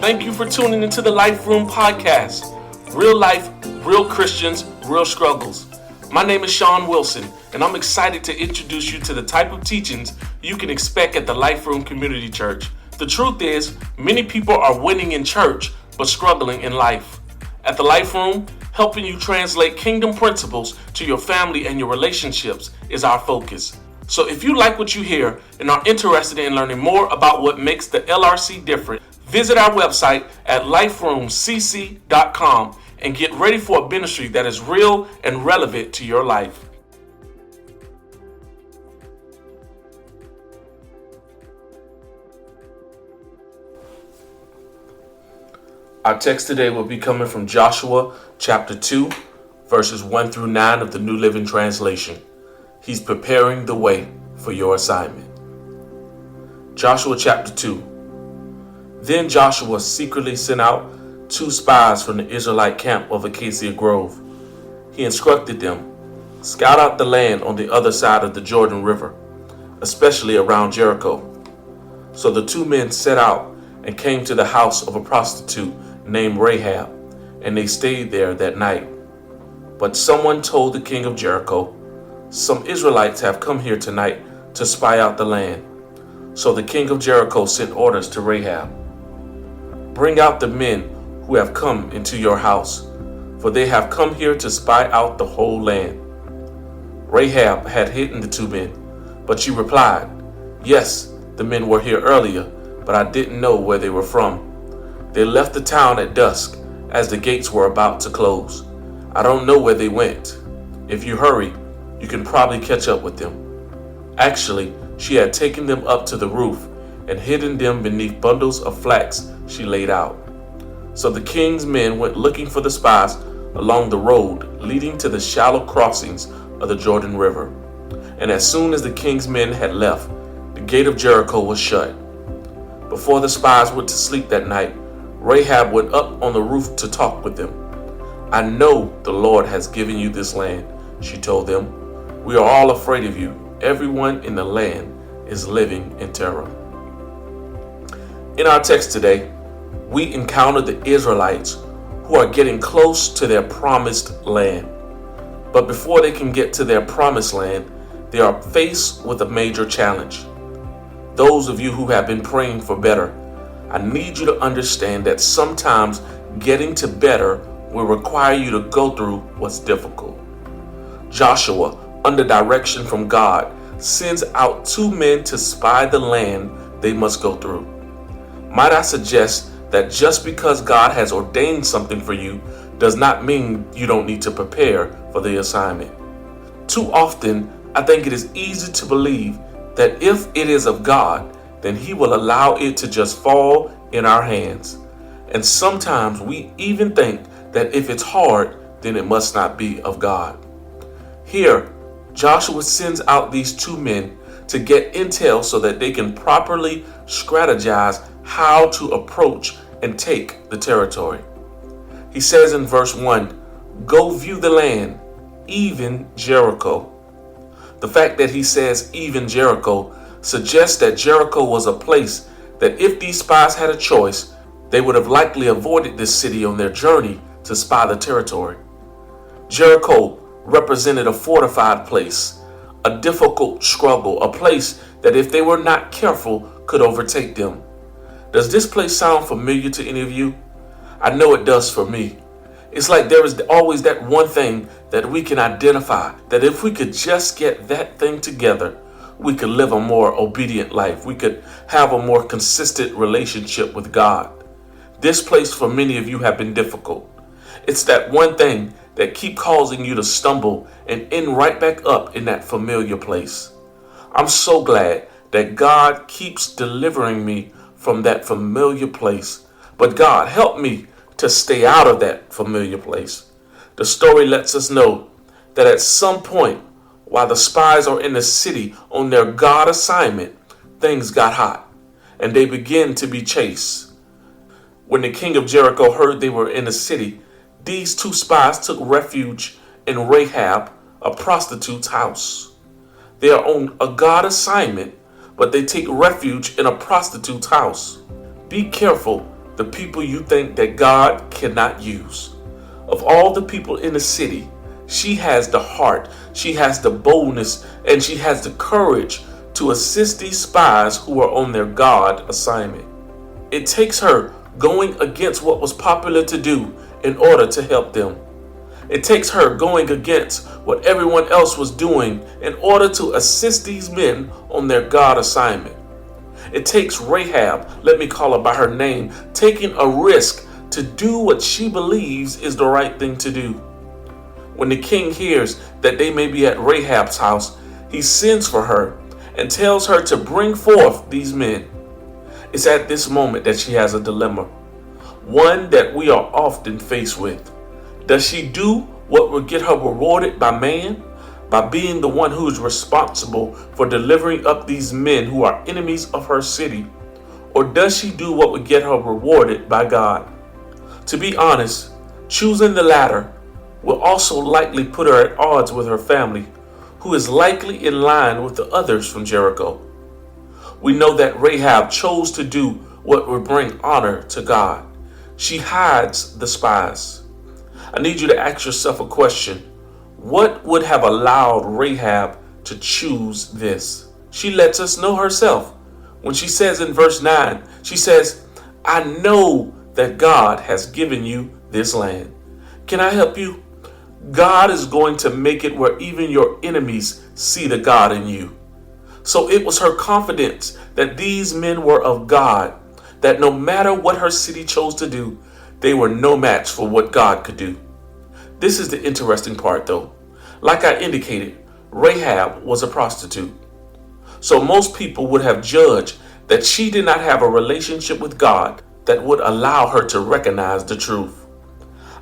Thank you for tuning into the Life Room podcast. Real life, real Christians, real struggles. My name is Sean Wilson, and I'm excited to introduce you to the type of teachings you can expect at the Life Room Community Church. The truth is, many people are winning in church, but struggling in life. At the Life Room, helping you translate kingdom principles to your family and your relationships is our focus. So if you like what you hear and are interested in learning more about what makes the LRC different, visit our website at liferoomcc.com and get ready for a ministry that is real and relevant to your life. Our text today will be coming from Joshua chapter 2, verses 1 through 9 of the New Living Translation. He's preparing the way for your assignment. Joshua chapter 2. Then Joshua secretly sent out 2 spies from the Israelite camp of Acacia Grove. He instructed them, scout out the land on the other side of the Jordan River, especially around Jericho. So the 2 men set out and came to the house of a prostitute named Rahab, and they stayed there that night. But someone told the king of Jericho, some Israelites have come here tonight to spy out the land. So the king of Jericho sent orders to Rahab, bring out the men who have come into your house, for they have come here to spy out the whole land. Rahab had hidden the 2 men, but she replied, yes, the men were here earlier, but I didn't know where they were from. They left the town at dusk as the gates were about to close. I don't know where they went. If you hurry, you can probably catch up with them. Actually, she had taken them up to the roof and hidden them beneath bundles of flax she laid out. So the king's men went looking for the spies along the road leading to the shallow crossings of the Jordan River. And as soon as the king's men had left, the gate of Jericho was shut. Before the spies went to sleep that night, Rahab went up on the roof to talk with them. I know the Lord has given you this land, she told them. We are all afraid of you. Everyone in the land is living in terror. In our text today, we encounter the Israelites who are getting close to their promised land. But before they can get to their promised land, they are faced with a major challenge. Those of you who have been praying for better, I need you to understand that sometimes getting to better will require you to go through what's difficult. Joshua, under direction from God, sends out 2 men to spy the land they must go through. Might I suggest that just because God has ordained something for you does not mean you don't need to prepare for the assignment. Too often, I think it is easy to believe that if it is of God, then He will allow it to just fall in our hands. And sometimes we even think that if it's hard, then it must not be of God. Here, Joshua sends out these 2 men to get intel so that they can properly strategize how to approach and take the territory. He says in verse 1, go view the land, even Jericho. The fact that he says even Jericho suggests that Jericho was a place that if these spies had a choice, they would have likely avoided this city on their journey to spy the territory. Jericho represented a fortified place, a difficult struggle, a place that if they were not careful could overtake them. Does this place sound familiar to any of you? I know it does for me. It's like there is always that one thing that we can identify, that if we could just get that thing together, we could live a more obedient life. We could have a more consistent relationship with God. This place for many of you have been difficult. It's that one thing that keep causing you to stumble and end right back up in that familiar place. I'm so glad that God keeps delivering me from that familiar place. But God, help me to stay out of that familiar place. The story lets us know that at some point, while the spies are in the city on their God assignment, things got hot and they began to be chased. When the king of Jericho heard they were in the city, these 2 spies took refuge in Rahab, a prostitute's house. They are on a God assignment, but they take refuge in a prostitute's house. Be careful the people you think that God cannot use. Of all the people in the city, she has the heart, she has the boldness, and she has the courage to assist these spies who are on their God assignment. It takes her going against what was popular to do in order to help them. It takes her going against what everyone else was doing in order to assist these men on their God assignment. It takes Rahab, let me call her by her name, taking a risk to do what she believes is the right thing to do. When the king hears that they may be at Rahab's house, he sends for her and tells her to bring forth these men. It's at this moment that she has a dilemma, one that we are often faced with. Does she do what will get her rewarded by man, by being the one who is responsible for delivering up these men who are enemies of her city? Or does she do what would get her rewarded by God? To be honest, choosing the latter will also likely put her at odds with her family, who is likely in line with the others from Jericho. We know that Rahab chose to do what would bring honor to God. She hides the spies. I need you to ask yourself a question. What would have allowed Rahab to choose this? She lets us know herself. When she says in verse 9, she says, I know that God has given you this land. Can I help you? God is going to make it where even your enemies see the God in you. So it was her confidence that these men were of God, that no matter what her city chose to do, they were no match for what God could do. This is the interesting part though. Like I indicated, Rahab was a prostitute. So most people would have judged that she did not have a relationship with God that would allow her to recognize the truth.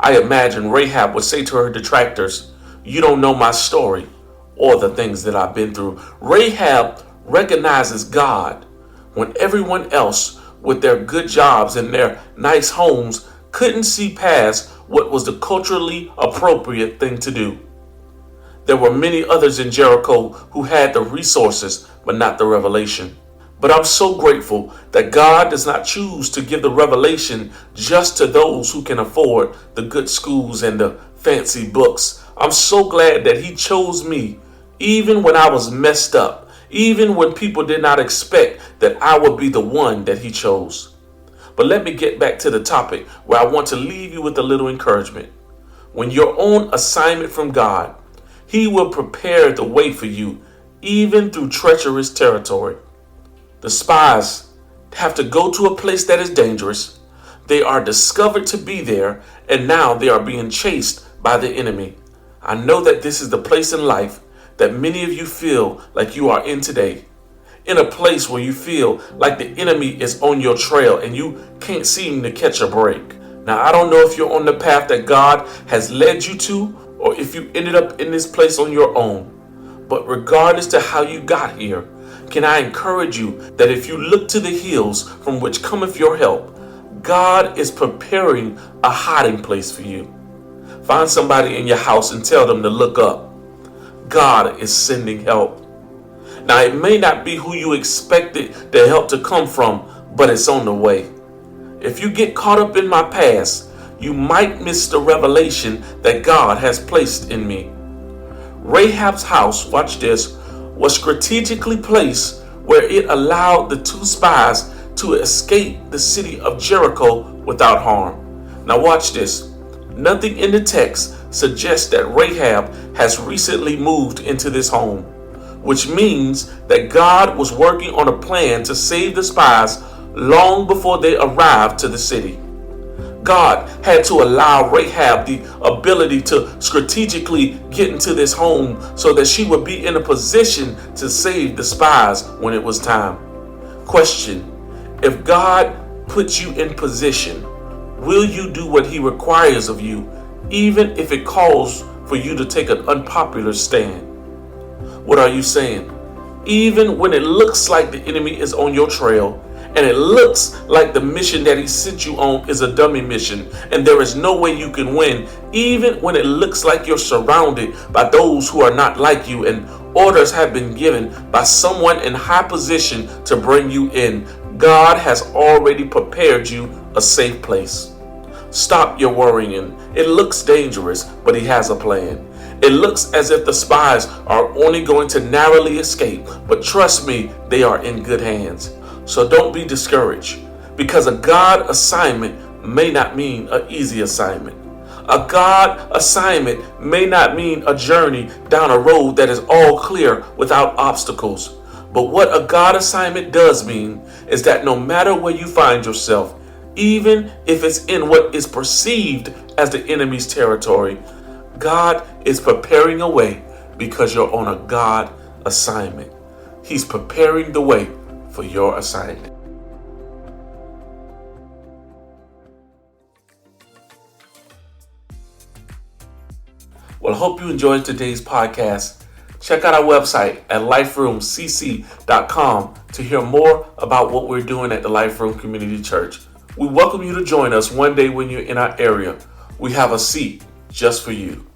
I imagine Rahab would say to her detractors, you don't know my story or the things that I've been through. Rahab recognizes God when everyone else with their good jobs and their nice homes couldn't see past what was the culturally appropriate thing to do. There were many others in Jericho who had the resources, but not the revelation. But I'm so grateful that God does not choose to give the revelation just to those who can afford the good schools and the fancy books. I'm so glad that He chose me, even when I was messed up, even when people did not expect that I would be the one that He chose. But let me get back to the topic where I want to leave you with a little encouragement. When you're on assignment from God, He will prepare the way for you, even through treacherous territory. The spies have to go to a place that is dangerous. They are discovered to be there, and now they are being chased by the enemy. I know that this is the place in life that many of you feel like you are in today. In a place where you feel like the enemy is on your trail and you can't seem to catch a break. Now, I don't know if you're on the path that God has led you to, or if you ended up in this place on your own. But regardless to how you got here, can I encourage you that if you look to the hills from which cometh your help, God is preparing a hiding place for you. Find somebody in your house and tell them to look up. God is sending help. Now, it may not be who you expected the help to come from, but it's on the way. If you get caught up in my past, you might miss the revelation that God has placed in me. Rahab's house, watch this, was strategically placed where it allowed the two spies to escape the city of Jericho without harm. Now watch this. Nothing in the text suggests that Rahab has recently moved into this home, which means that God was working on a plan to save the spies long before they arrived to the city. God had to allow Rahab the ability to strategically get into this home so that she would be in a position to save the spies when it was time. Question: if God puts you in position, will you do what He requires of you, even if it calls for you to take an unpopular stand? What are you saying? Even when it looks like the enemy is on your trail, and it looks like the mission that he sent you on is a dummy mission, and there is no way you can win, even when it looks like you're surrounded by those who are not like you, and orders have been given by someone in high position to bring you in, God has already prepared you a safe place. Stop your worrying. It looks dangerous, but he has a plan. It looks as if the spies are only going to narrowly escape, but trust me, they are in good hands. So don't be discouraged, because a God assignment may not mean an easy assignment. A God assignment may not mean a journey down a road that is all clear without obstacles. But what a God assignment does mean is that no matter where you find yourself, even if it's in what is perceived as the enemy's territory, God is preparing a way because you're on a God assignment. He's preparing the way for your assignment. Well, I hope you enjoyed today's podcast. Check out our website at liferoomcc.com to hear more about what we're doing at the Life Room Community Church. We welcome you to join us one day when you're in our area. We have a seat just for you.